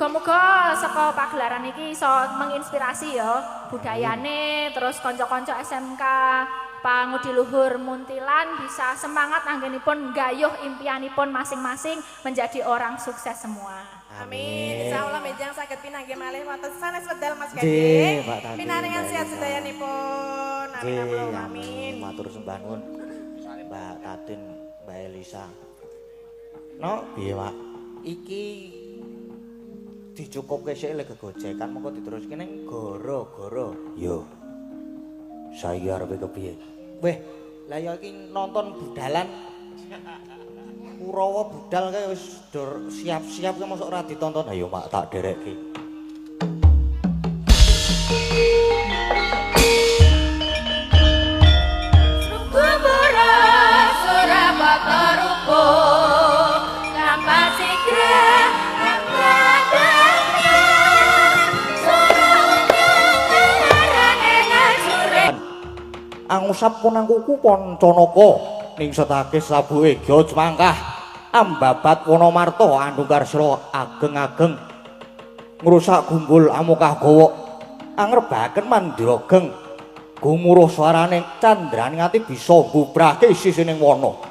Muga-muga saka pagelaran iki iso menginspirasi ya budayane, terus kanca-kanca SMK Pangudi Luhur Muntilan bisa semangat anggenipun nggayuh impianipun masing-masing menjadi orang sukses semua. Amin. Insyaallah menjang saged pinanggih malih wonten sanes wedal Mas Nggih, Gading. Mbak Tanti, Pinaringan Mbak sehat Elisa. sedayanipun. Amin amin amin. Matur sembah nuwun Mbak Tatin, Mbak Elisa. No, piye, Pak? Iki dicukupke sik le gegojekan mengko diteruske ning gara-gara. Yo. Saya arep kepiye? Weh, lah ya iki nonton budalan. Kurawa budal kae wis siap-siap ke mosok ora ditonton. Ayo Mak tak derekke. Kubura Surabaya rupo tanpa sigra Angusap konangkuku Pancanaka ning setake sabuke Gyot mangkah ambabat Wonomarta Andungkarsra ageng-ageng ngrusak gumbul amukah gawa angrebaken mandira geng gumuruh swaraning candraning ati bisa mbubrahke sisining wana.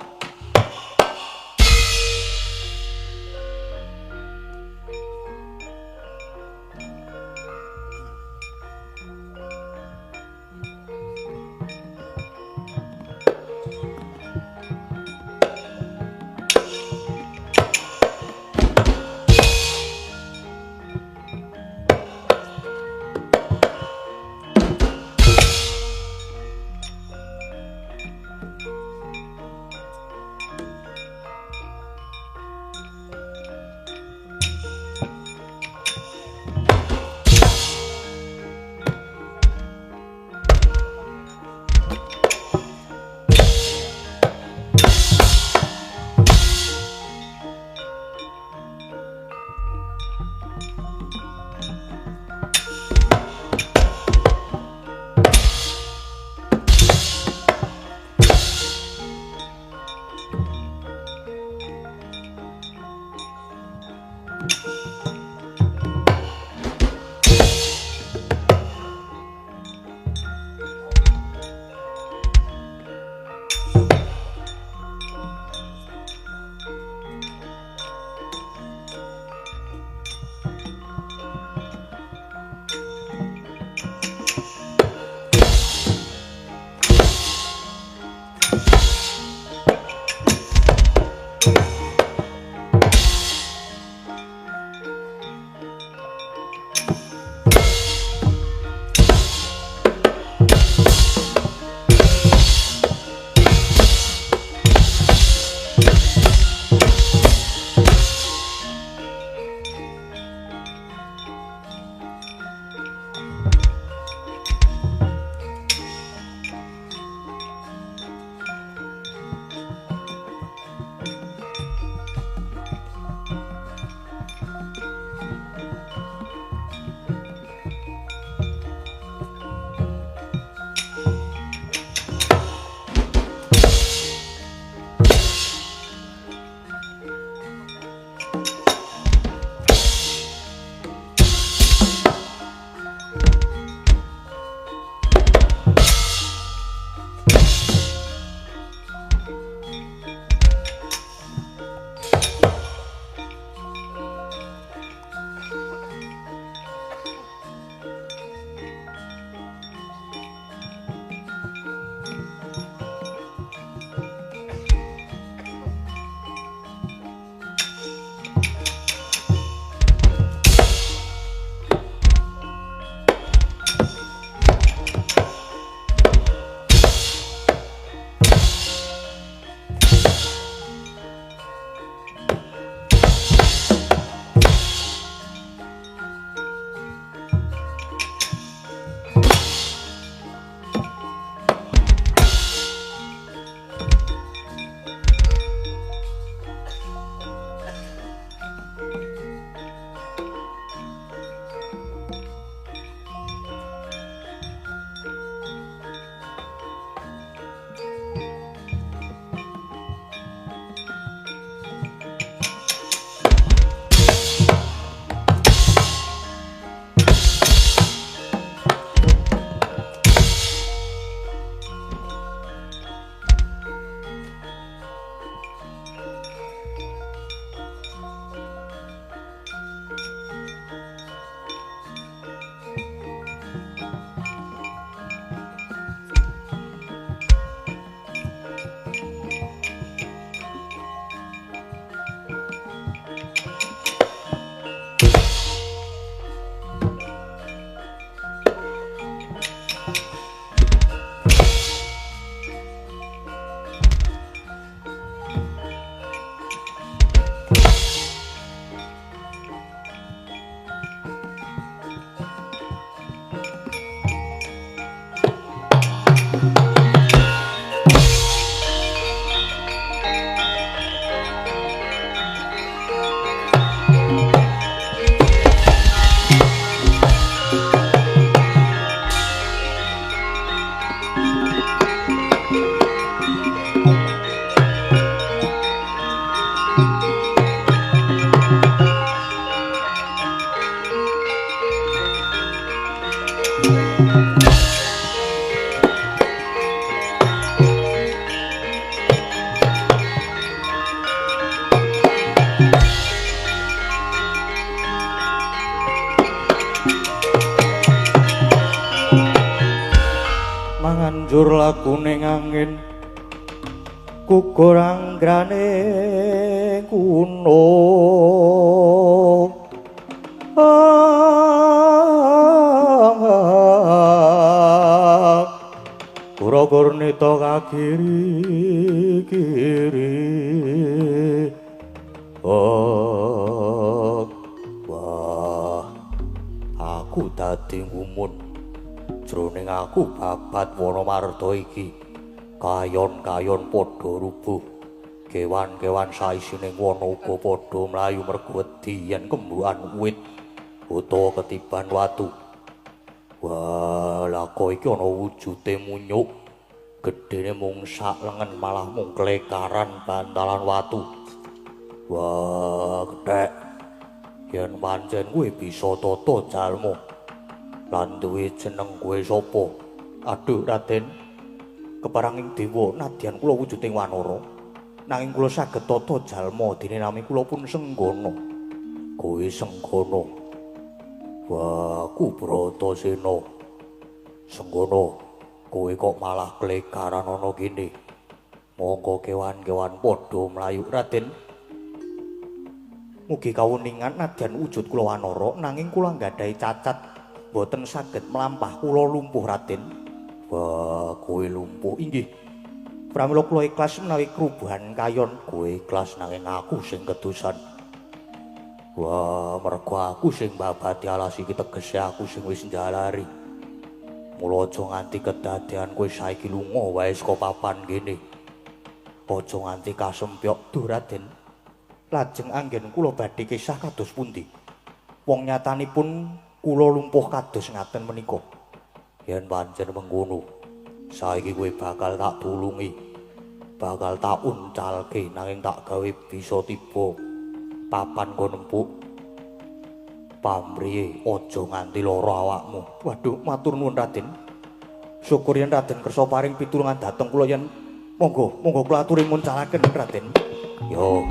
banjur lagune angin gugur anggrane kuno Kura-kura neta kakiri-kiri wah aku dadi ngumun jroning aku babat Wonomarda iki kayon-kayon padha rubuh kewan-kewan saisining wana uga padha mlayu mergo wedi yen kembukan wit utawa ketiban watu. Wah, lako iki ana wujude munyuk. Gedene mung sak lengen malah mung klekaran bantalan watu. Wah, kethek. Yen pancen kuwi bisa tata jalma. Lan duwe jeneng kowe sapa? Aduh, Raden. Keparanging dewa nadyan kula wujuding wanara. Nanging kula saged tata jalma dene nami kula pun Senggana. Kowe Senggana. Wah, aku Bratasena. Senggana, kowe kok malah klekaran ana kene. Monggo kewan-kewan padha mlayu, Raden. Mugi kawuningan nadyan wujud kula wanara nanging kula nggadahi cacat boten saged mlampah kula lumpuh, Raden. Wah, kowe lumpuh inggih. Pramila kula ikhlas menawi krubuhan kayon kowe ikhlas nanging aku sing kedusan. Wah, mergo aku sing babati alas iki tegese aku sing wis njalari. Mula aja nganti kedadean kowe saiki lunga wae saka papan kene. Aja nganti kasempyok duh, Raden. Lajeng anggen kula badhe kisah kados pundi? Wong nyatanipun kula lumpuh kados ngaten menika. Yen pancen mengkono, saiki kowe bakal tak tulungi. Bakal tak uncalke nanging tak gawe bisa tiba papan kok nempuk pamriye aja nganti lara awakmu. Waduh, matur nuwun Raden. Syukur yen Raden kersa paring pitulungan dhateng kula yen monggo kula aturi muncalaken Raden. Yo.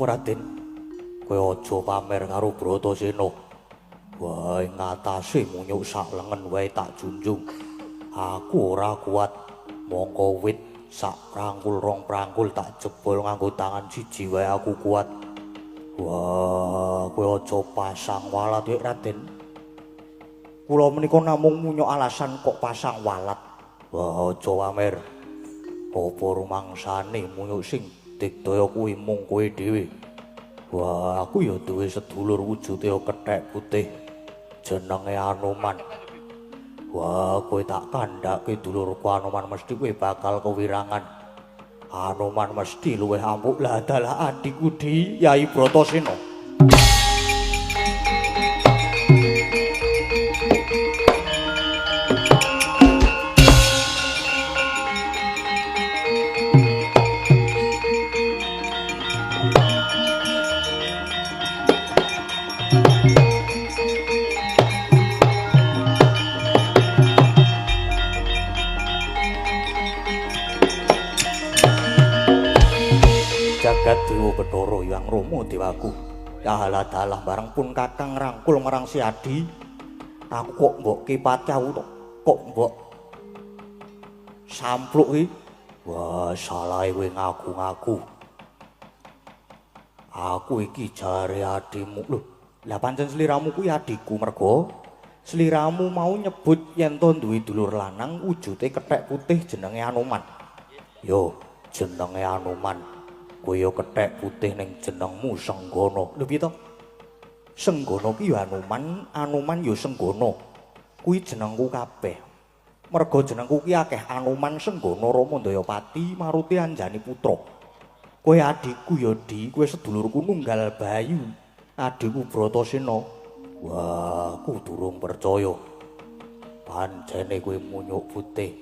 Raden, kowe aja pamer karo Bratasena. Wah, ing ngatasé munyuk sak lengen wae tak junjung. Aku ora kuat, mongko wit sak prangkul rong prangkul tak jebol nganggo tangan siji wae aku kuat. Wah, kowe aja pasang walat wae Raden. Kula menika namung munyuk alasan kok pasang walat. Wah, aja pamer. Apa rumangsane munyuk sing digdaya kuwi mung kowe dhewe. Wah, aku ya duwe sedulur wujude kethek putih jenenge Anoman. Wah, kowe tak kandhake dulurku Anoman mesti kowe bakal kewirangan. Anoman mesti luwih ampuh lah adalah adikku di Yai Bratasena. Jagat Dewa Bathara Hyang Rama dewaku. Ya dalah bareng pun kakang ngrangkul marang si Adi. Aku kok mbok kipati aku kok mbok sampluk iki. Wah, salahe kowe ngaku-ngaku. Aku iki jare adimu. Lho, lah pancen sliramu kuwi adikku mergo sliramu mau nyebut yen to duwe dulur lanang wujude kethek putih jenenge Anoman. Yo, jenenge Anoman. Kowe ya kethek putih ning jenengmu Senggana. Lho piye to? Senggana ki ya Anoman, Anoman ya Senggana. Kuwi jenengku kabeh. Merga jenengku ki akeh Anoman, Senggana, Rama, Dayapati, Maruti, Anjani Putra. Kowe adikku ya, Di, kowe sedulurku nunggal Bayu. Adikku Bratasena. Wah, aku durung percaya. Pancene kowe munyuk putih.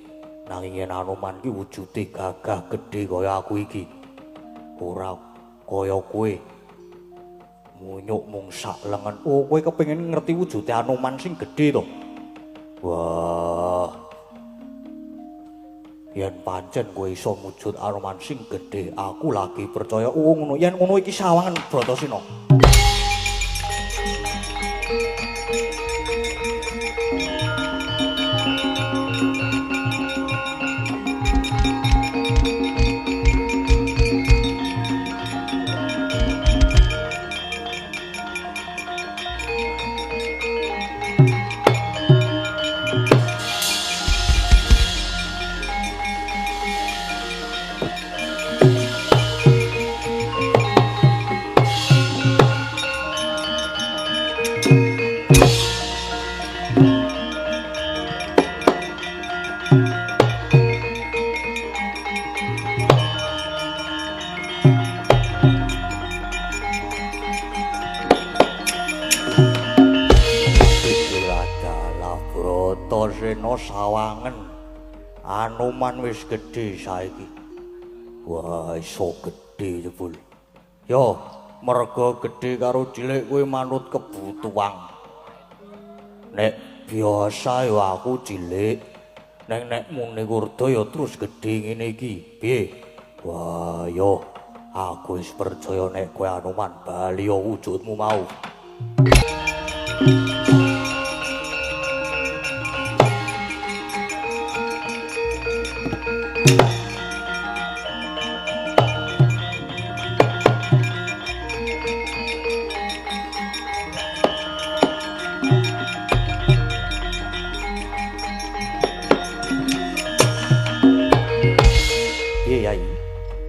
Nanging yen Anoman ki wujude gagah gedhe kaya aku iki. Ora kaya kowe. Munyuk mung sak lengen. Oh, kowe kepengin ngerti wujude Anoman sing gedhe to? Wah. Yen pancen kowe iso mujud Anoman sing gedhe, aku lagi percaya. Oh, ngono. Yen ngono iki sawangen Bratasena. Bratasena sawangen. Anoman wis gedhe saiki. Wah, iso gedhe jebul. Yo, merga gedhe karo cilik kowe manut kebutuhan. Nek biasa yo aku cilik, nek muni kurda yo terus gedhe ngene iki. Piye? Wah, yo aku wis percaya nek kowe Anoman bali yo wujudmu mau.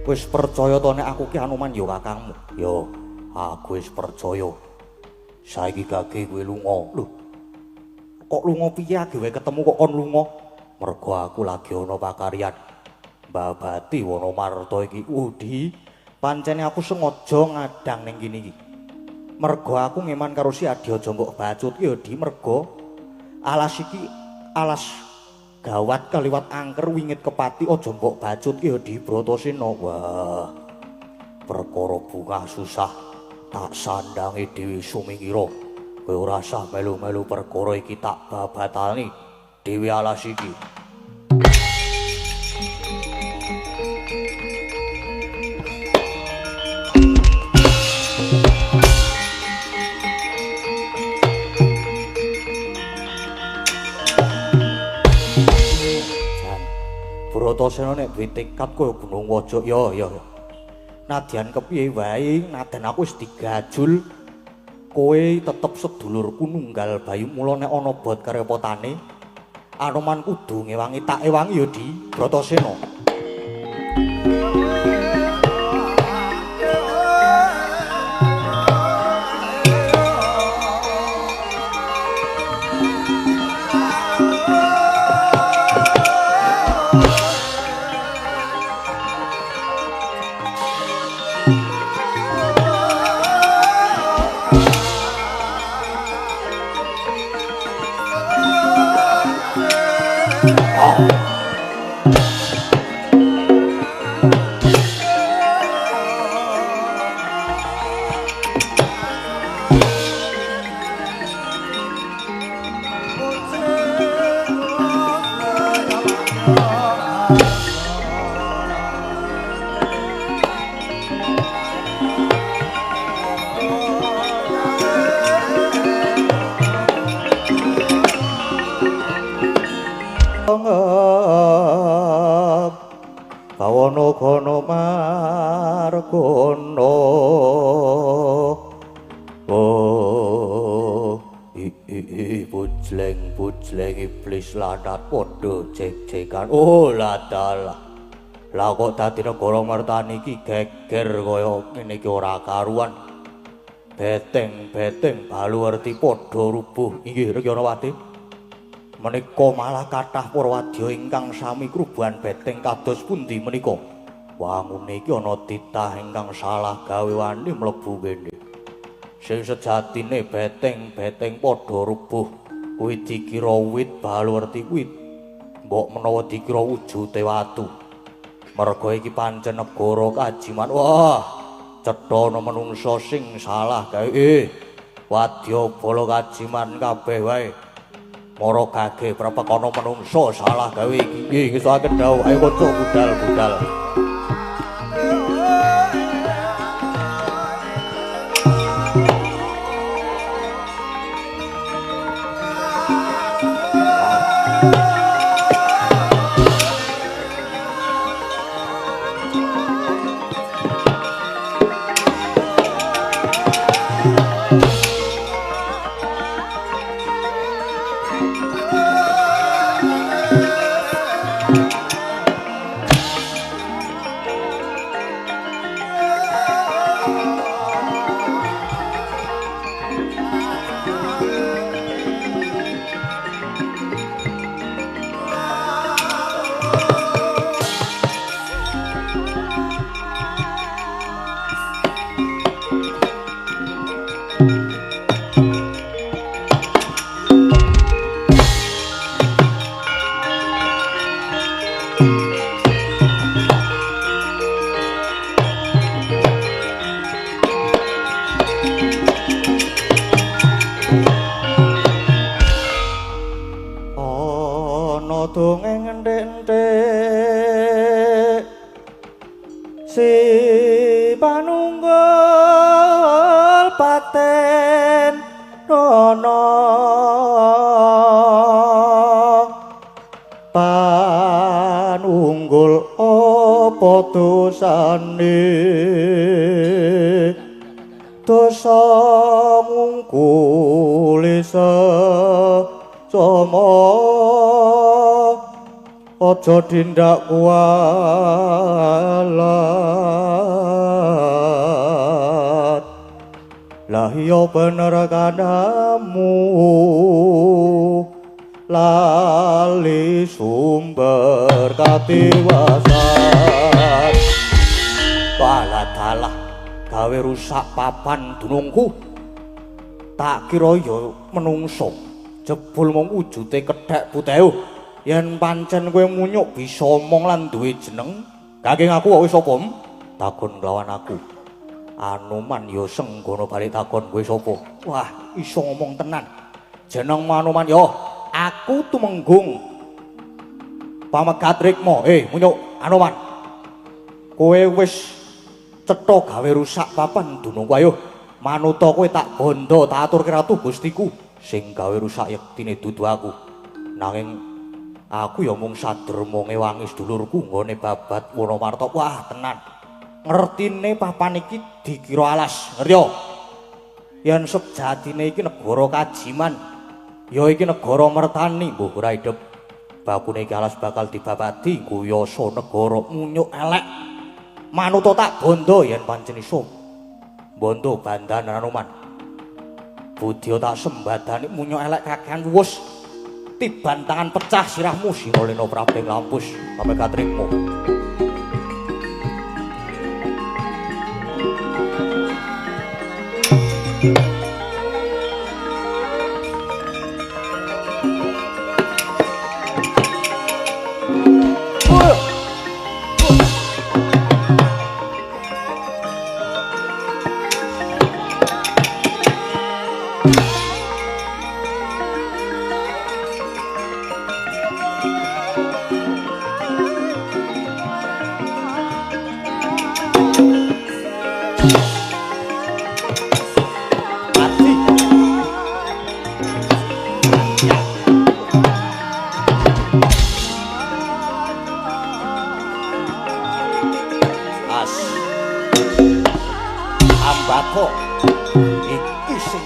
Wis percaya to nek aku ki Anoman ya kakangmu? Yo, aku wis percaya. Saiki gage kowe lunga. Lho. Kok lunga piye agewe ketemu kok kon lunga? Mergo aku lagi ana pakaryan. Babati Wonomarta iki. Di, pancene aku sengaja ngadang ning kene iki. Mergo aku ngeman karo si Adya Mbok Bacut ki ya Di, mergo alas iki alas gawat kaliwat angker wingit kepati aja mbok bacut ki ya Di Bratasena. Wah, perkara bungah susah tak sandangi Dewi Sumingkira. Kowe ora usah melu-melu perkara iki tak babatani Dewi alas iki. Bratasena nek duwe tekad kaya Gunung Waja ya. Nadyan kepiye wae, naden aku wis digajul. Kowe tetep sedulurku nunggal Bayu, mula nek ana bot karepotane, Anoman kudu ngewangi tak ewangi ya Di Bratasena. Bawana Gana Margana bujleng iblis lanat padha jek-jekan. Oh ladalah. Lah kok dadi negara Martani iki geger kaya ngene iki ora karuan. Beteng-beteng baluwerti padha rubuh. Inggih Regyanawati. Menika malah kathah para wadya ingkang sami krubuhan beteng kados pundi menika? Wangune iki ana titah ingkang salah gawe wani mlebu kene. Sing sejatine beteng-beteng padha rubuh. Kuwi dikira wit balwerti kuwi. Mbok menawa dikira wujute watu. Merga iki pancen negara kajiman. Wah, cetha ana manungsa sing salah gawe. Wadya bala kajiman kabeh wae. Mara gage prapekana manungsa salah gawe iki. Ngesuake dawuh ayo kanca budal-budal. Dongeng enthek si panunggal paten nono panunggul apa dosane dosa ngungkuli sama aja tindak kualat lah iya bener kanamu lali sumber katiwasan dalah gawe rusak papan dunungku tak kira ya menungso jebul mung wujude kethek putih. Yen pancen kowe munyuk bisa omong lan duwe jeneng, kangge aku kok wis sapa? Takon nglawan aku. Anoman ya senggono balik takon kowe sapa? Wah, iso ngomong tenan. Jeneng Anoman ya aku tumenggung Pamegat Rikma. Munyuk Anoman. Kowe wis cetha gawe rusak papan dunungku ayo. Manuta kowe tak bondo tak aturke ratu Gustiku sing gawe rusak yektine dudu aku. Nanging aku ya mung sadurma ngewangi sedulurku nggone babat Wonomarta. Wah, tenan. Ngertine papan iki dikira alas, ngerti ya? Yen sejatine iki negara kajiman, ya iki negara mertani, mbuh ora idep. Bakune iki alas bakal dibabadi kuyasa negara munyuk elek. Manuta tak bondo yen pancen iso. Bondo bandan Anoman. Budya tak sembadani munyuk elek kakehan wus. Tiban tangan pecah sirahmu Sinolena Prabing Lampus Pamegat Rikma. Ambako iki sing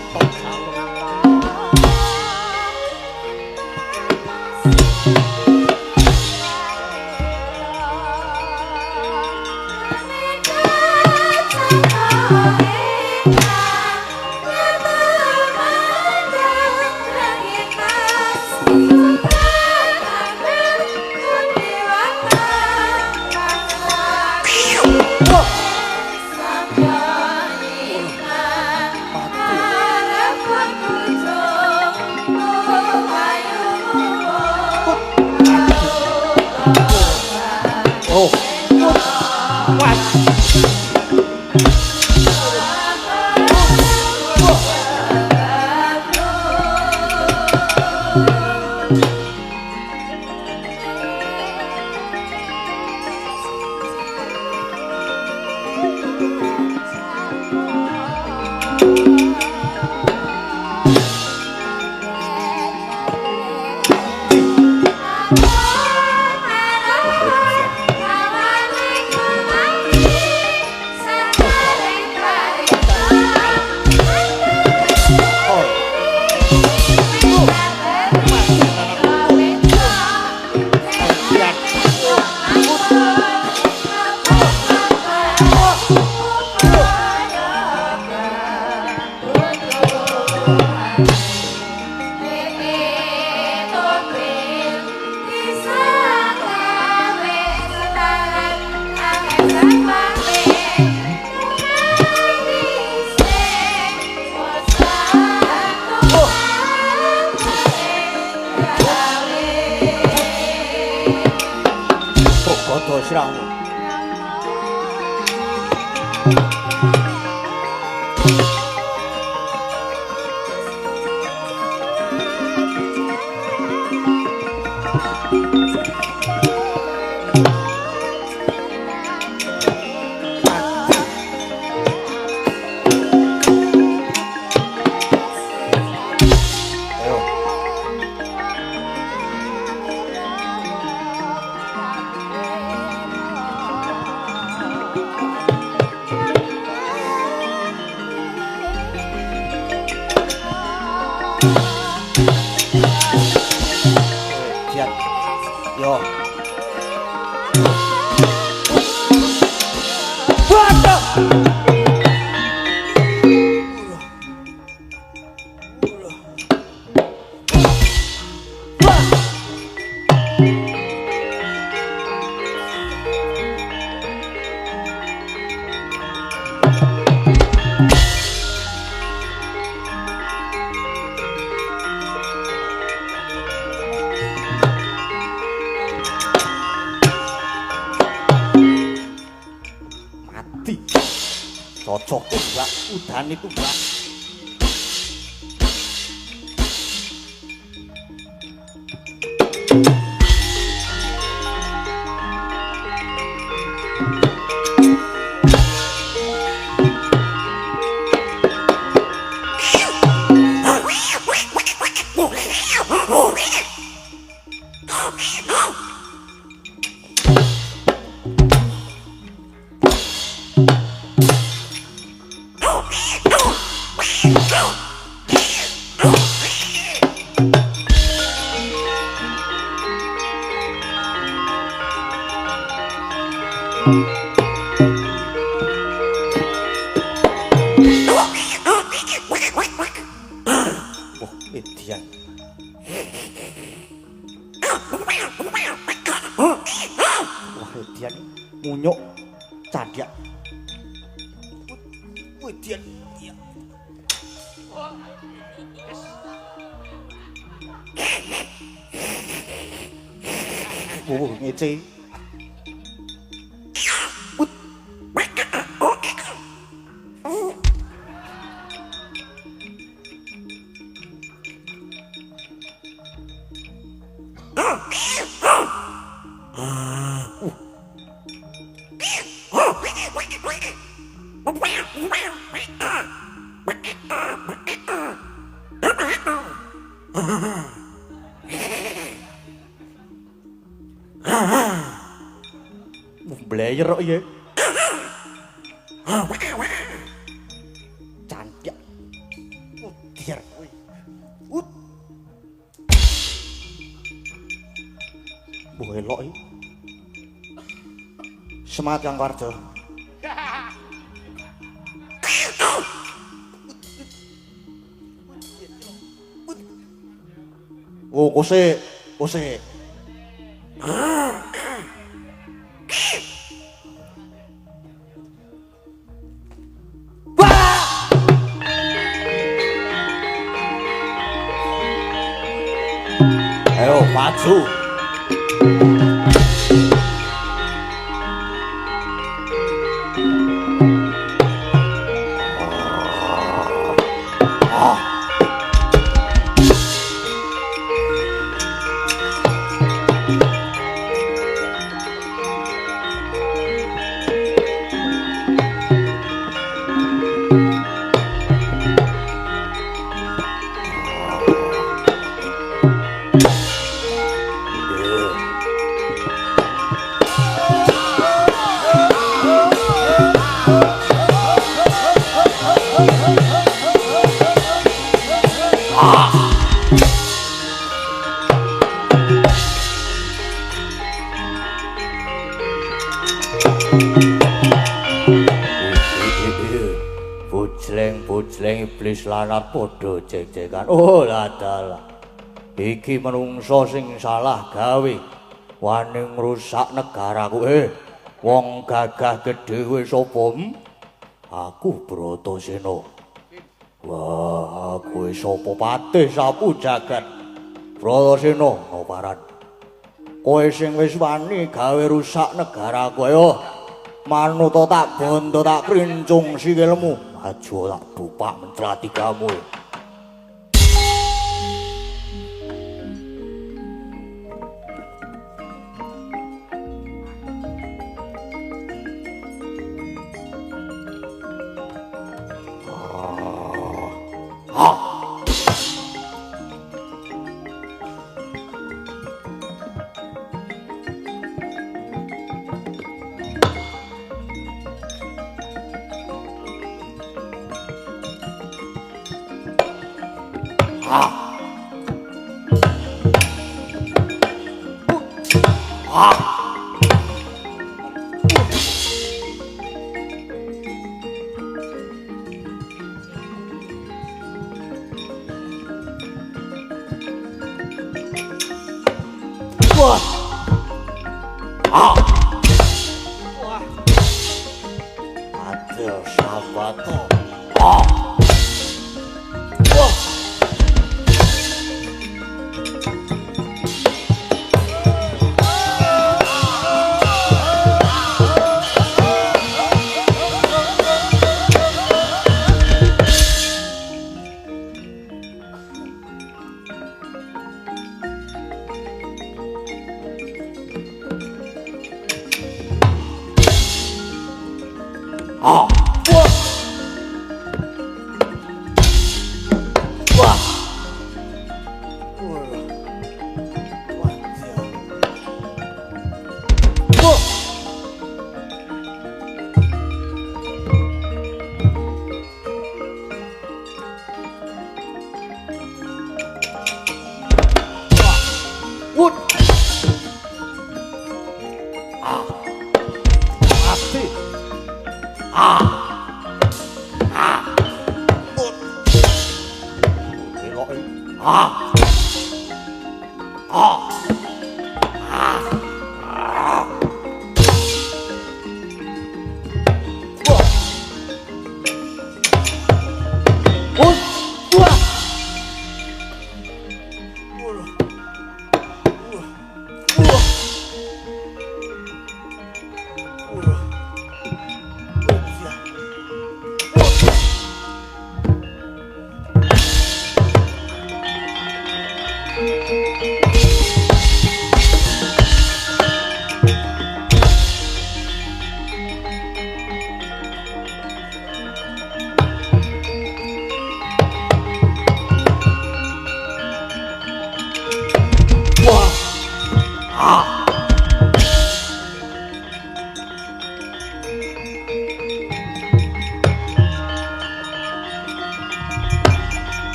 Godo siramu. Yo. Cocok juga, udan itu mbak. Edian. Wah, Edian munyuk candak. Edian. Iya. Ngece. Blayer kok ya. Cantik. Diar kowe. Mbok elok iki. Semangat Kang Warjo. Oh, kose. Ayo maju. Bujleng iblis lanat padha cek-cekan. Oh ladalah. Iki menungso sing salah gawe. Wani ngrusak negaraku. Wong gagah gedhe wis sapa? Aku Bratasena. Wah, kowe sapa patih sapu jagat? Bratasena Naparan. Kowe sing wis wani gawe rusak negaraku. Ayo manut tak bondo tak krincung sikilmu. Aja tak bupak mencelati kamu.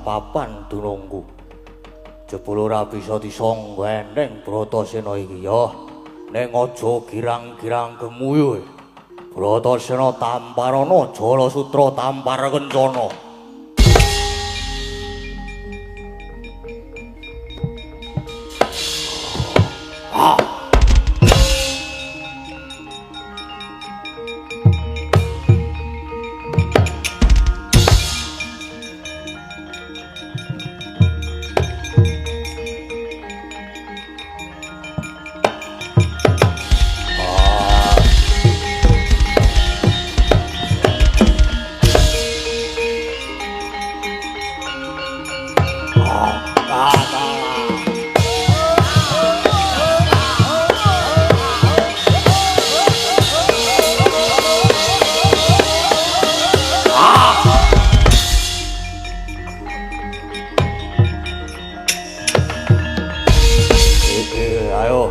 Papan dunungku jebul ora bisa disangga eneng Bratasena iki ya ning aja girang-girang gemuyu Bratasena tamparana Jalasutra tampar kencana Ayo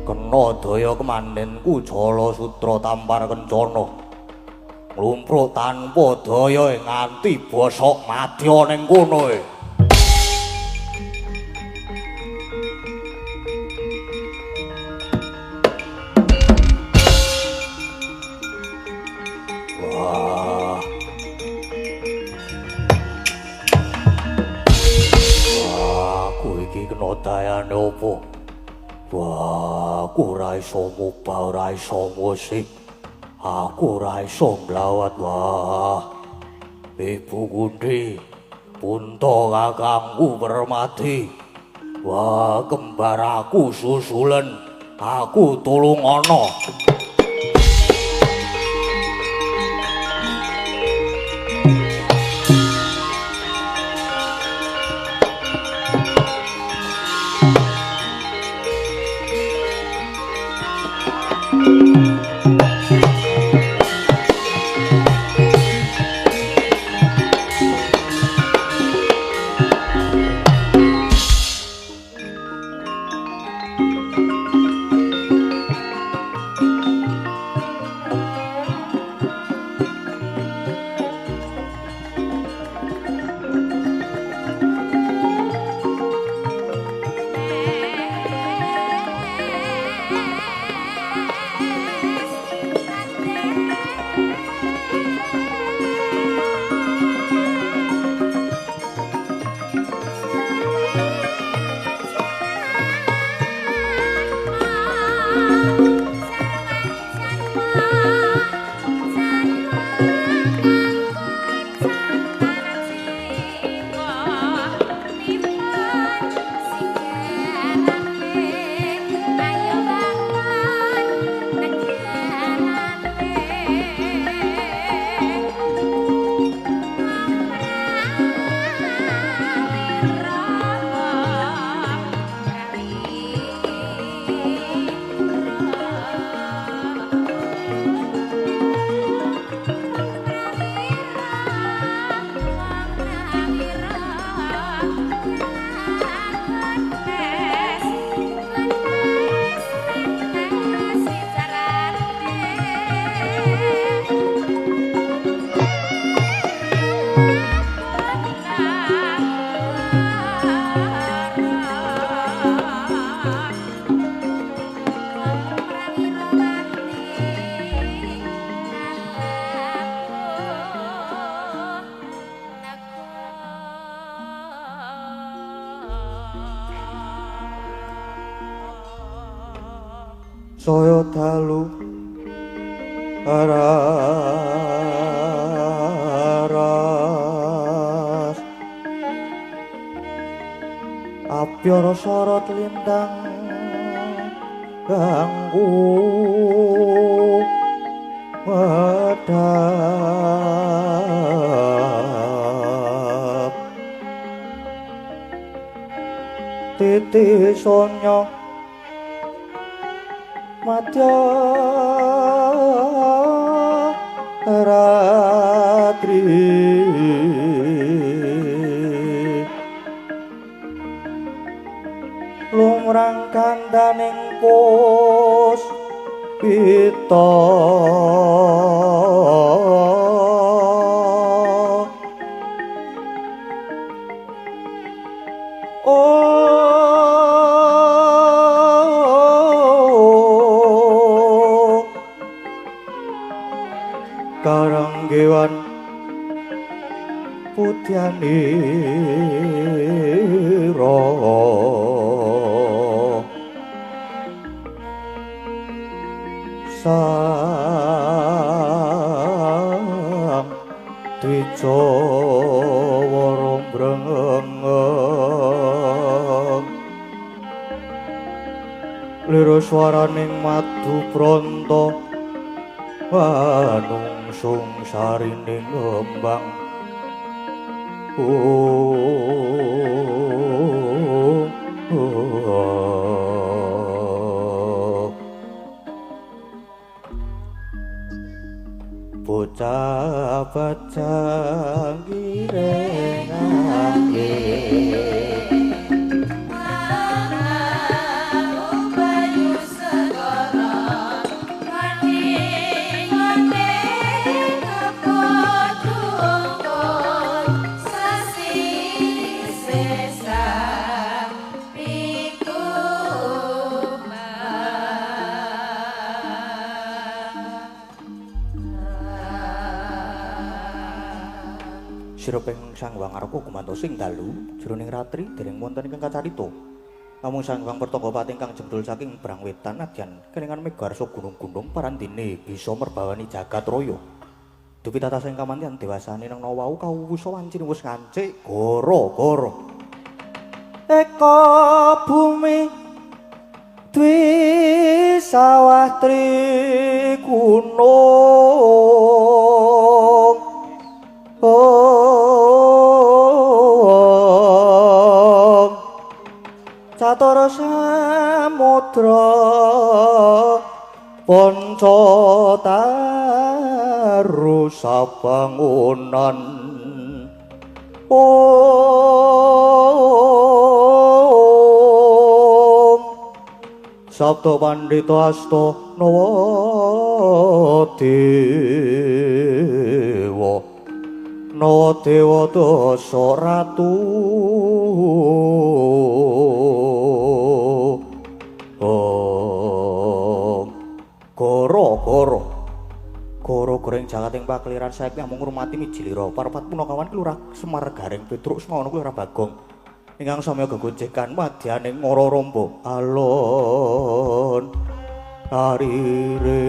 kena daya kemandhenku Jala Sutra Tampar Kencana nglumpruk tanpa daya nganti bosok madya ning kono Wah aku iki kena dayane opo Wah, aku ora iso mubah, ora iso musik. Aku ora iso nglawat. Wah. Ibu Gundi, punta kakangku Permati. Wah, kembar aku susulen. Aku tulung ana. saya dalu aras apyara sorot lintang ganggu medhap titi sonya madya ratri lumrang kandaning pos pita karanggewan putyanira sang Twijawara brengeng lira swaraning madu pranta manungsung sarining ngembang Siruping Sang Hyang Arga gumantos ing dalu jroning ratri dereng wonten ingkang kacarita. Namung Sang Hyang Pertagapati ingkang jembrul saking Brang Wetan nadyan kelingan megarsa gunung-gunung parandene bisa merbawani jagat raya. Dupi tata sing kamantian dewasane nang wau kawusa wancine wis ngancik gara-gara eka bumi dwi sawah tri gunung catur samudra Pancataru sabangunan Om Sabda Pandita Asta Nawadewa Dasa Ratu Goro goreng jagating pakliran saiki amung ngurmati mijilira parapat punakawan kelurah Semar Garing Petruk semono kelurah Bagong ingkang samya gegojekan madyaning ngara romba alon arire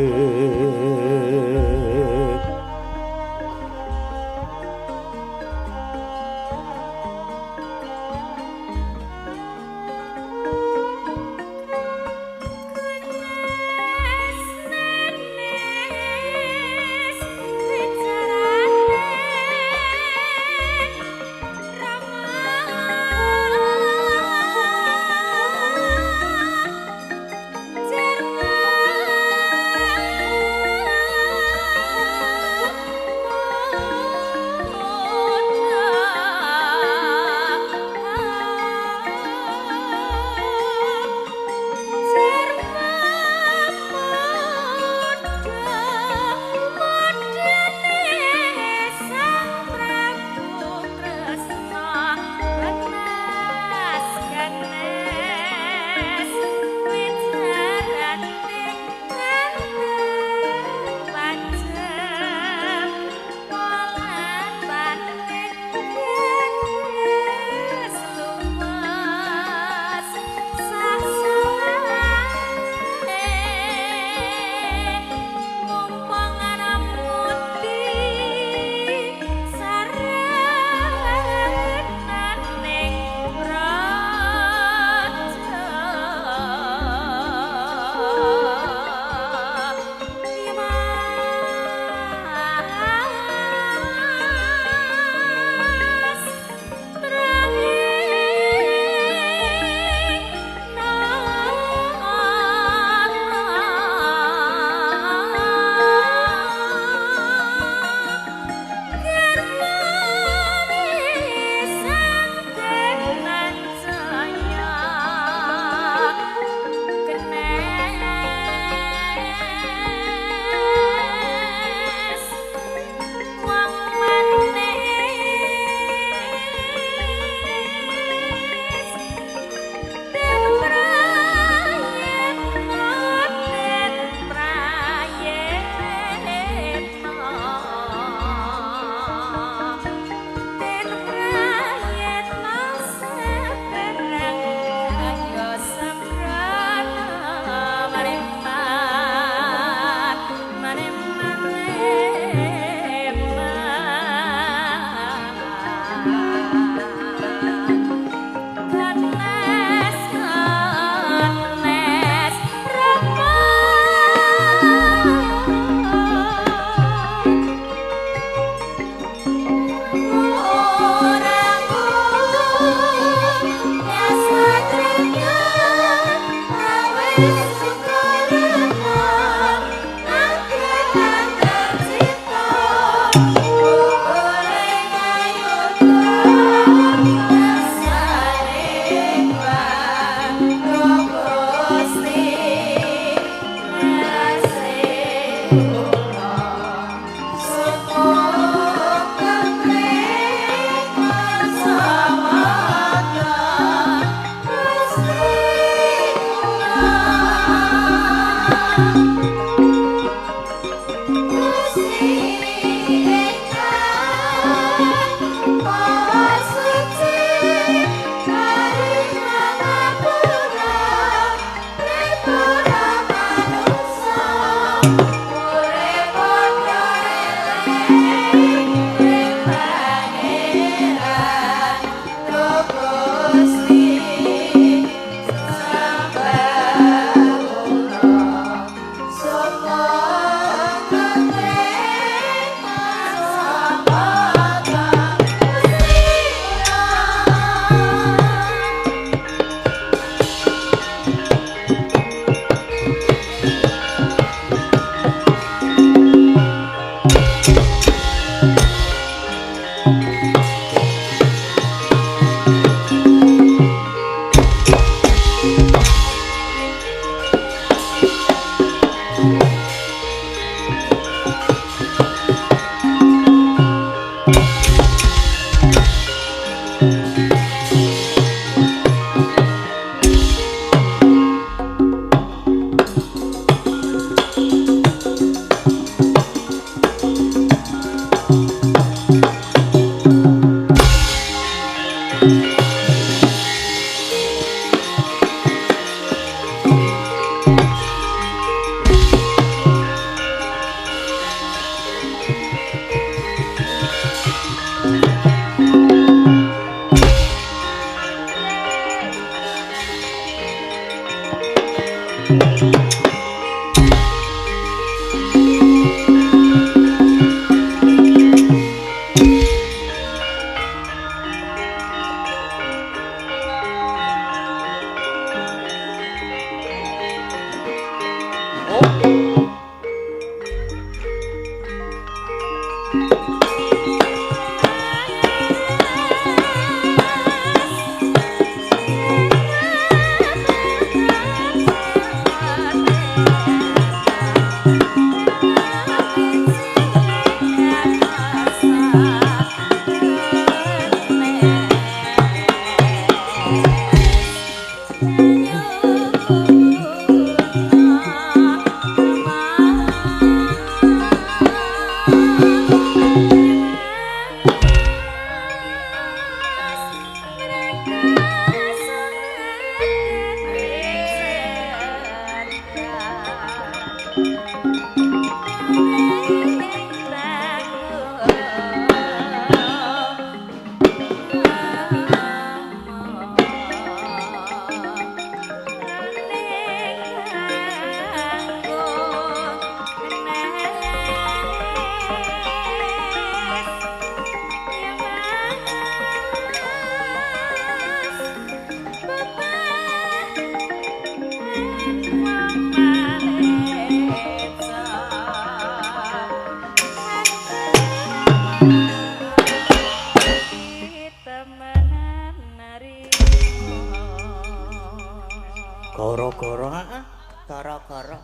Gara-gara heeh. Gara-gara.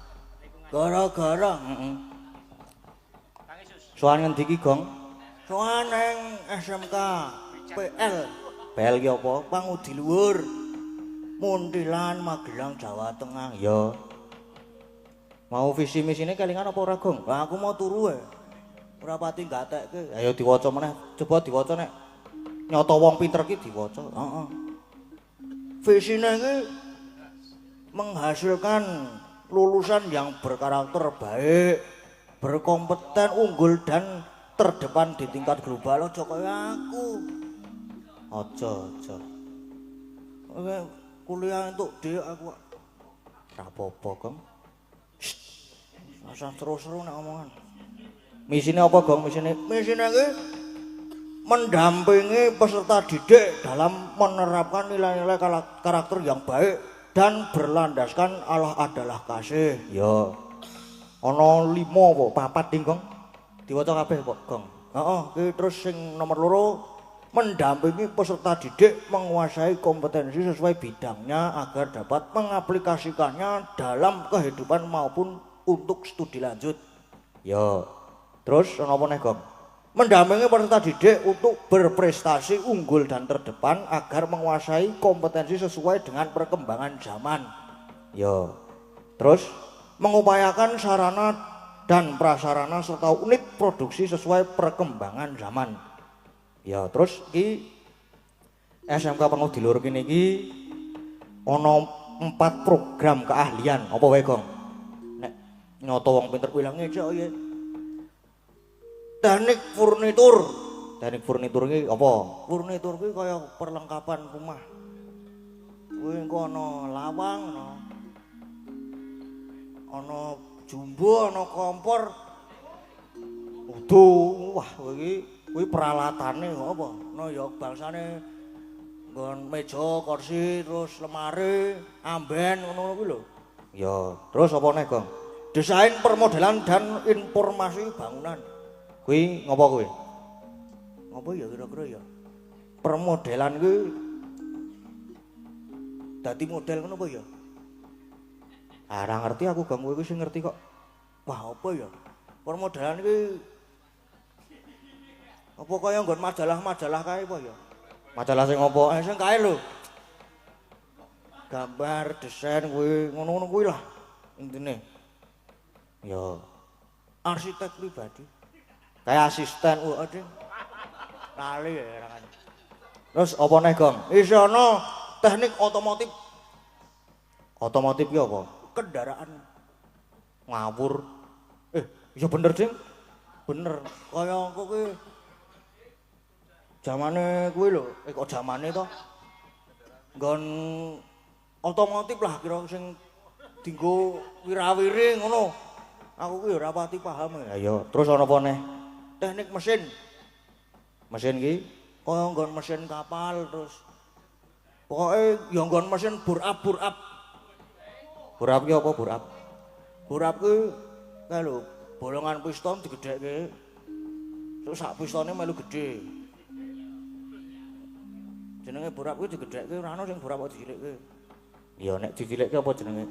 Gara-gara. Heeh. Soan ngendi iki, Gong? Soan ning SMK PL. PL ki apa? Pangudi Luhur. Muntilan Magelang Jawa Tengah. Ya. Mau visi misine kelingan apa ora, Gong? Lah aku mau turu ae. Ora pati gatekke. Ayo diwaca meneh. Coba diwaca nek nyata wong pinter ki diwaca. Heeh. Visine ki menghasilkan lulusan yang berkarakter baik, berkompeten, unggul dan terdepan di tingkat global. Aja kaya aku. Aja. Oke, kuliah untuk dhewe aku. Ora apa-apa, Gong. Asal seru-seru nek omongan. Misine apa, Gong? Misine ki mendampingi peserta didik dalam menerapkan nilai-nilai karakter yang baik dan berlandaskan Allah adalah kasih. Ya. Ana 5 apa 4 ding, Gong? Diwaca kabeh kok, Gong. Heeh, iki terus sing nomor 2 mendampingi peserta didik menguasai kompetensi sesuai bidangnya agar dapat mengaplikasikannya dalam kehidupan maupun untuk studi lanjut. Ya. Terus ana apa neh, Gong? Mendampingi peserta didik untuk berprestasi unggul dan terdepan agar menguasai kompetensi sesuai dengan perkembangan zaman. Ya. Terus mengupayakan sarana dan prasarana serta unit produksi sesuai perkembangan zaman. Ya, terus iki SMK Pangudi Luhur kene iki ana 4 program keahlian. Apa wae, Gong? Nek nyoto wong pinter kuwi lang ngejak ya. Teknik furnitur. Teknik furnitur iki apa? Furnitur iki kaya perlengkapan rumah. Kuwi engko ana lawang, ana jumbo, ana kompor. Uduh, wah kuwi peralatane apa? Ana ya bangsane nggon meja, kursi, terus lemari, amben ngono kuwi lho. Ya, terus apa neh, Gong? Desain permodelan dan informasi bangunan. Kuwi ngopo kuwi? Ngopo ya kira-kira ya? Permodelan kuwi dadi model ngono apa ya? Ora ngerti aku, Gong, kowe sing ngerti kok. Wah, apa ya? Permodelan kuwi apa kaya nggon majalah-majalah kae apa ya? Majalah sing apa? Sing kae lho. Gambar, desain kuwi ngono-ngono kuwi lah intine. Ya, arsitek pribadi. Kayak asisten Ding. Lali ya kan. Terus apa neh, Gong? Isi ana teknik otomotif. Otomotif ki apa? Kendaraan. Ngawur. Ya bener, Ding. Bener. Kaya engko kuwi zamane kuwi lho, kok zamane to? Nggon otomotif lah kira sing dienggo wirawiri ngono. Aku kuwi ora pati paham ya. Ayo, terus ana apa neh? Teknik mesin. Mesin ki kaya nggon mesin kapal terus pokoke ya nggon mesin burap. Burap ki apa burap? Burap ki kae lho, bolongan piston digedhekke. Terus sak pistone melu gedhe. Jenenge burap kuwi digedhekke ora ana sing burap kok dicilikke. Ya nek dicilikke apa jenenge?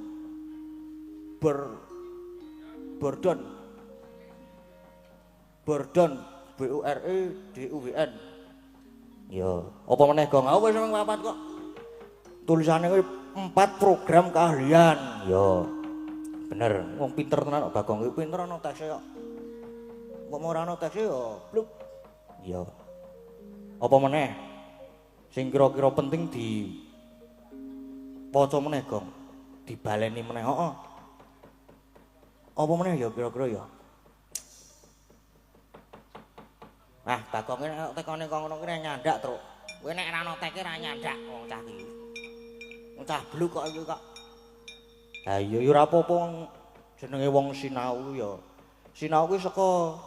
Bordon BUREDUWN. Ya, apa meneh, Gong? Aku wis mung 4 kok. Tulisane kuwi 4 program keahlian. Ya. Bener, wong pinter tenan kok Bagong kuwi pinter ana tekse kok. Mbok ora ana tekse ya bluk. Ya. Apa meneh? Sing kira-kira penting di waca meneh, Gong. Dibaleni meneh, heeh. Apa meneh ya kira-kira ya? Nah, Bagong ki nek tekone kok ngono ki nyandak, Truk. Kowe nek ora ana teke ra nyandak wong cah iki. Wong cah bluk kok iki kok. Lah iya ya ora apa-apa jenenge wong sinau ya. Sinau ki saka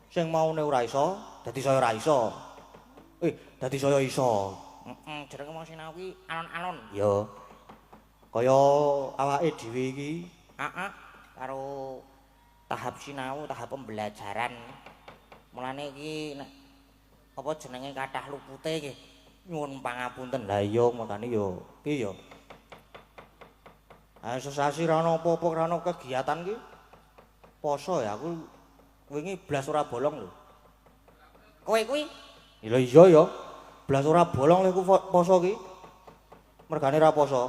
sing maune ora iso dadi saya ora iso. Dadi saya iso. Jenenge wong sinau ki alon-alon. Ya. Kaya awake dhewe iki, karo tahap sinau, tahap pembelajaran. Mulane iki nek apa jenenge kathah lupute iki nyuwun pangapunten. Lah iya makane ya piye ya? sesasi ra ono apa-apa, ra ono kegiatan ki. Poso ya aku wingi blas ora bolong lho. Kowe kuwi Lha iya ya. Blas ora bolong lho aku poso ki. Mergane ra poso.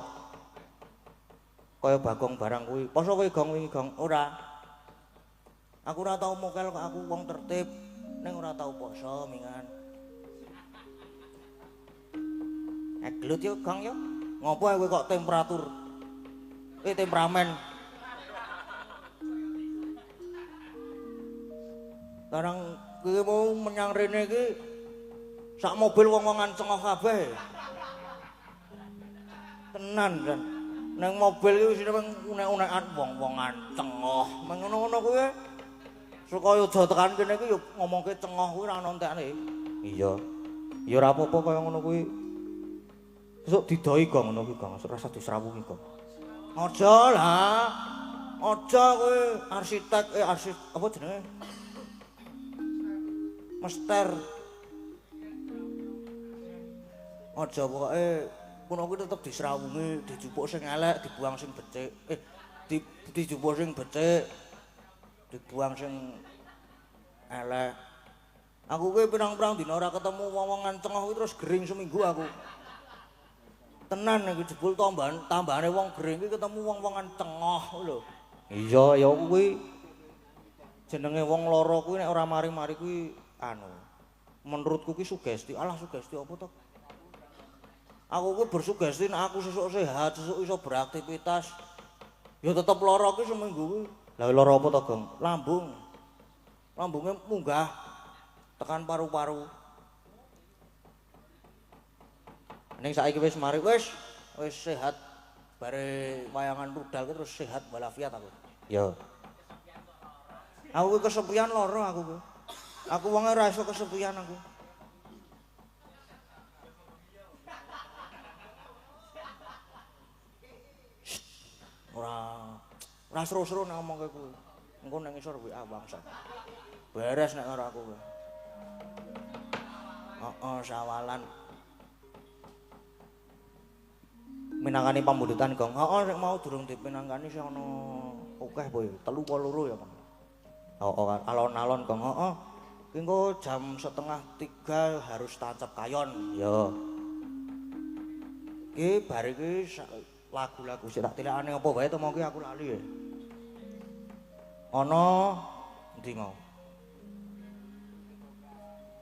Kaya Bagong barang kuwi. Poso kowe Gong wingi Gong? Ora. Aku ora tau mokel kok aku wong tertib. Ning ora tau poso mingan. Gelut yo Gong yo. Ngopo kowe kok temperatur? Temperamen. Sekarang kowe mau menyang rene iki sak mobil wong-wongan cengok kabeh. Tenan kan. Nang mobil iki wis unek-unekan wong-wongan cengok. Mengono-ngono kuwi supaya aja tekan kene iki yo ngomongke cengok kuwi ra ono entekne. Iya. Ya ora apa-apa kaya ngono kuwi. Besok didoi Gong ngono kuwi Gong, rasa disrawungi Gong. Aja lah. Aja kowe arsitek apa jenenge? Mester. Aja pokoke kono kuwi tetep disrawungi, dijupuk sing elek, dibuang sing becik. Dijupuk sing becik, dibuang sing elek. Aku kuwi pirang-pirang dina ora ketemu wong-wongan cengok kuwi terus gering seminggu aku. Tenan iki jebul tambahane wong gering iki ketemu wong-wongan cengok lho. Iya, ya kuwi jenenge wong lara kuwi nek ora mari-mari kuwi menurutku ki sugesti. Alah sugesti apa to? Aku kuwi bersugesti nek aku sesuk sehat, sesuk iso beraktivitas. Ya tetep lara ki seminggu kuwi. Lah lara apa to, Gong? Lambung. Lambunge munggah tekan paru-paru. Ning saiki wis mari wis sehat. Bare wayangan rudal ki terus sehat walafiat aku. Ya. Aku kuwi kesepian lara aku kuwi. Aku wonge ora iso kesepian aku. Ora seru-seru nek ngomongke kuwi. Engko nang isor WA bangsa. Beres nek karo aku kuwi. Sawalan. Minangkani pambudutan Gong. Nek mau durung dipinangkani sing ana akeh po ya. 3 apa 2 ya, Bang. Alon-alon Gong. Ki engko jam 2:30 harus tancap kayon. Ya. Ki bar iki lagu-lagu sik tak tilakane apa wae to mau ki aku lali ya. Ana endi mau?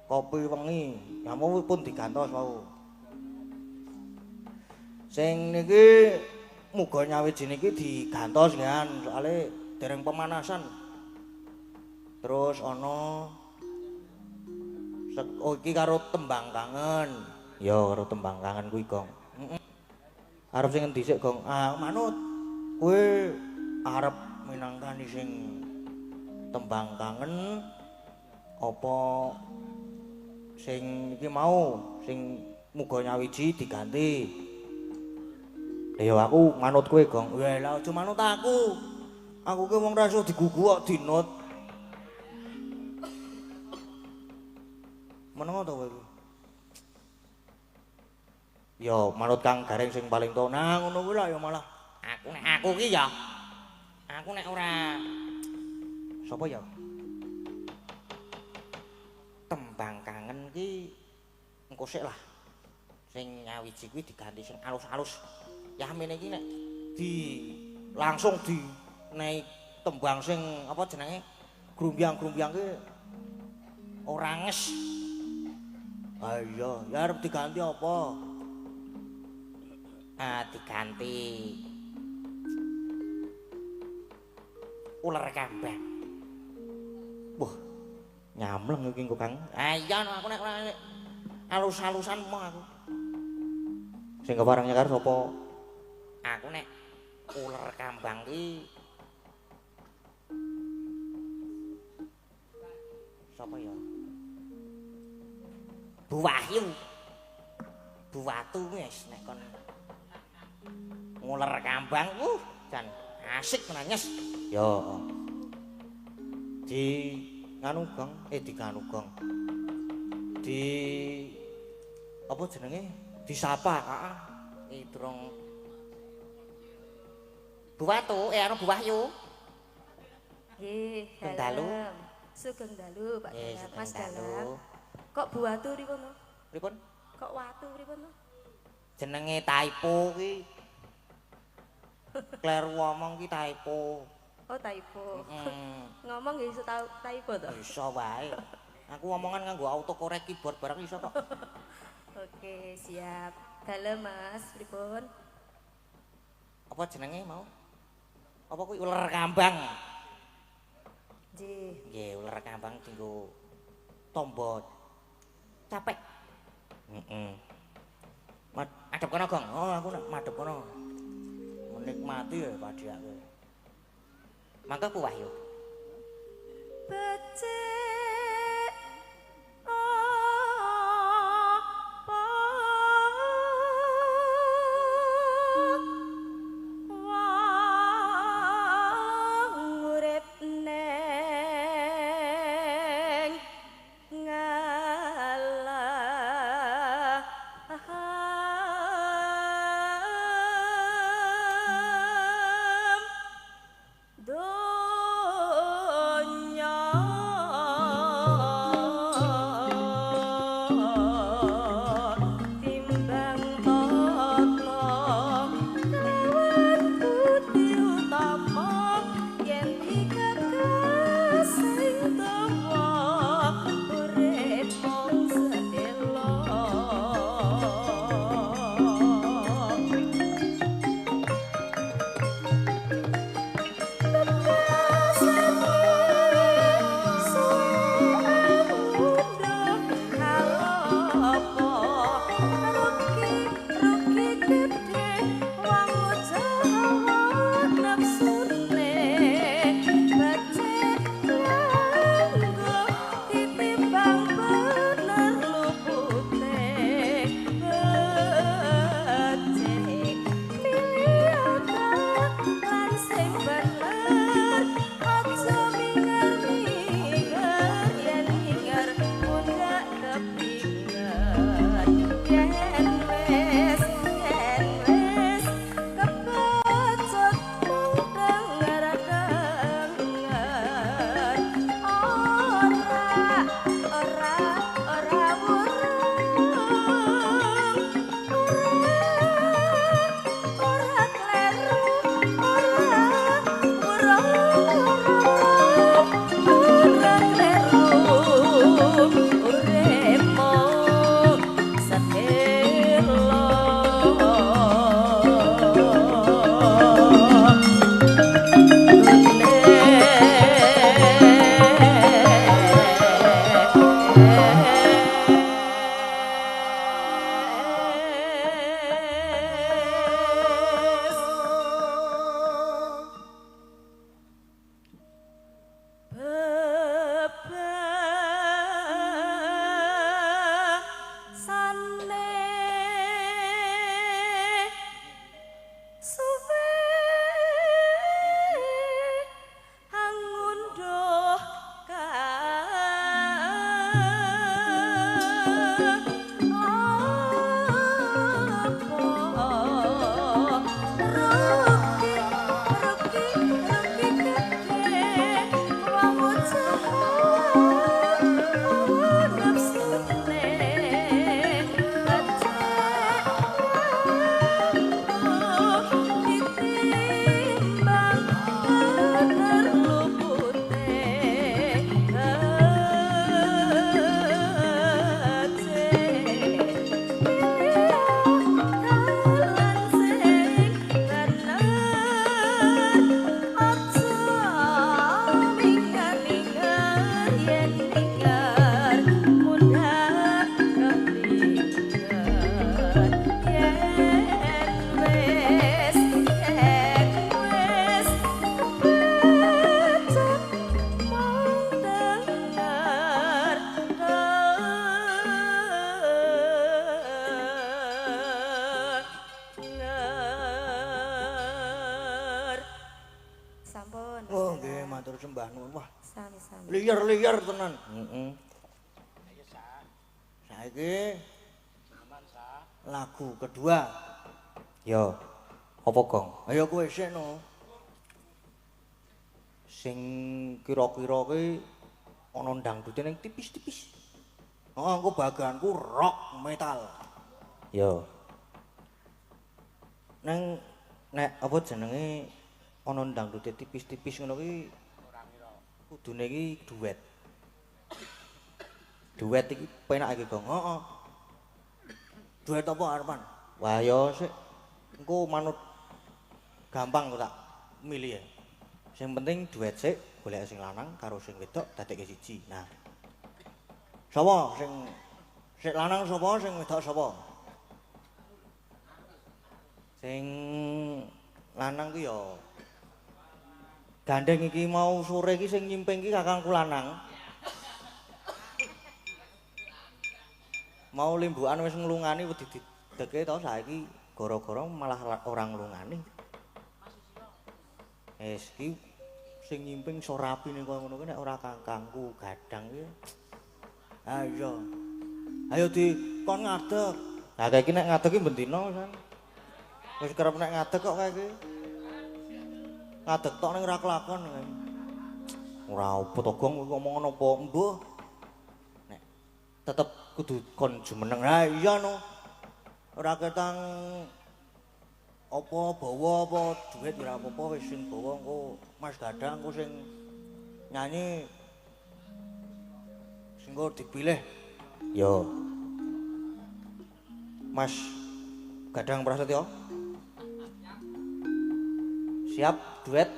Kopi wengi, kamu pun digantos wau. Sing niki muga nyawiji niki digantos kan, soalé dereng pemanasan. Terus ana iki karo tembang kangen. Ya karo tembang kangen kuwi, Gong. Arep sing endi sik, Gong? Manut. Kowe arep minangkani sing tembang kangen apa sing iki mau sing muga nyawiji diganti. Ya aku manut kowe, Gong. Wah, lah aja manut aku. Aku ki wong ra iso digugu kok dinut. Menengo to kowe? Ya manut Kang Gareng sing paling tuwa. Nah, ngono kuwi lah ya malah. Aku ki ya. Aku nek ora sapa ya? Tembang kangen ki engko sik lah. Sing nyawiji kuwi diganti sing alus-alus. Ya mene iki nek langsung di nek tembang sing apa jenenge grumbyang-grumbyang ki ora nges. Iya, ya arep diganti apa? Diganti ular kambang. Wah, nyamleng iki engko Kang. Iya aku nek alus-alusan mau aku. Sing kepareng nyekar sapa? Aku nek ular kambang ki sapa ya? Bu Wahyu. Bu Watu wis nek kon nguler kambang jan asik menanyes. Ya. Di nganu Gong, diganu Gong. Di apa jenenge? Disapa, heeh. Durung Buah tuh, anu buah yu. Nggih, Sugeng dalu. dalem. Sugeng dalu, Pak Dalam. Sugeng Mas dalu. Dalam. Kok buatu pripun to? Pripun? Kok watu pripun to? Jenenge typo ki. Kleru ngomong ki typo. Oh, typo. Heeh. Ngomong nggih iso typo to? Iso wae. Aku ngomongan nganggo autocorrect keyboard barang iso kok. Oke, siap. Dalem, Mas, pripun? Apa jenenge mau? Apa kuwi ular kambang? Nggih. Nggih, ular kambang tinggo tombo capek. Heeh. Adep kono, Gong. Oh, aku nak madhep kono. Menikmati ya padhiake. Mangga ku Wahyu. Becik Liar-liar tenan. Heeh. Saiki lagu kedua. Yo, apa Gong? Ayo kowe sik no. Sing kira-kira ki ana dangdute ning tipis-tipis. Heeh, engko baganku rock metal. Yo. Neng nek apa jenenge ana dangdute tipis-tipis ngono ki kudune iki duet. Duet iki penak iki, Gong. Heeh. Duet apa arepan? Wah, ya sik engko manut gampang kok tak milih ya. Sing penting duet sik, golek sing lanang karo sing wedok dadekke siji. Nah. Sapa sing lanang sapa, sing wedok sapa? Sing lanang ku ya gandeng iki mau sore iki sing nyimping iki kakangku lanang. Mau limbukan wis nglungani wedi dideke to saiki gara-gara malah ora nglungani. Iki sing nyimping iso rapi ning koyo ngono kuwi nek ora kakangku gadang iki. Ayo. Ayo kon ngadeg. Lah kaya iki nek ngadeg iki bendina san. Wis kerep nek ngadeg kok kaya iki. Ngadeg tok ning ora kelakon. Ora opo to Gong ngomong napa mbuh. Nek tetep kudu kon jumeneng. Ha iya no. Ora ketang apa bawa apa duit ora apa-apa wis sing bawa engko Mas Gadang engko sing nyanyi sing engko dipilih. Yo. Mas Gadang Prasetyo. Siap duet?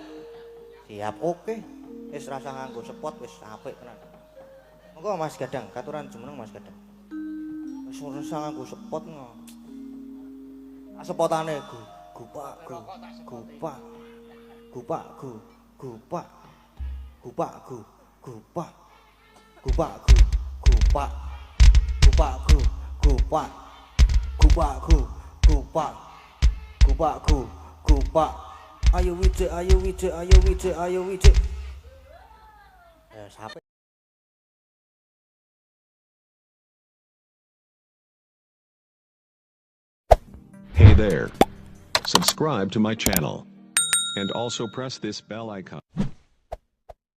Siap, oke. Wis rasa nganggo spot wis apik tenan. Monggo Mas Gadang, katuran jumeneng Mas Gadang. Wis rasa nganggo spot ngono. Sepotane gupak gupak gupak gupak gupak gupak gupak gupak gupak gupak gupak gupak gupak gupak ayo wije ayo wije ayo wije ayo wije sampai Hey there. Subscribe to my channel. And also press this bell icon.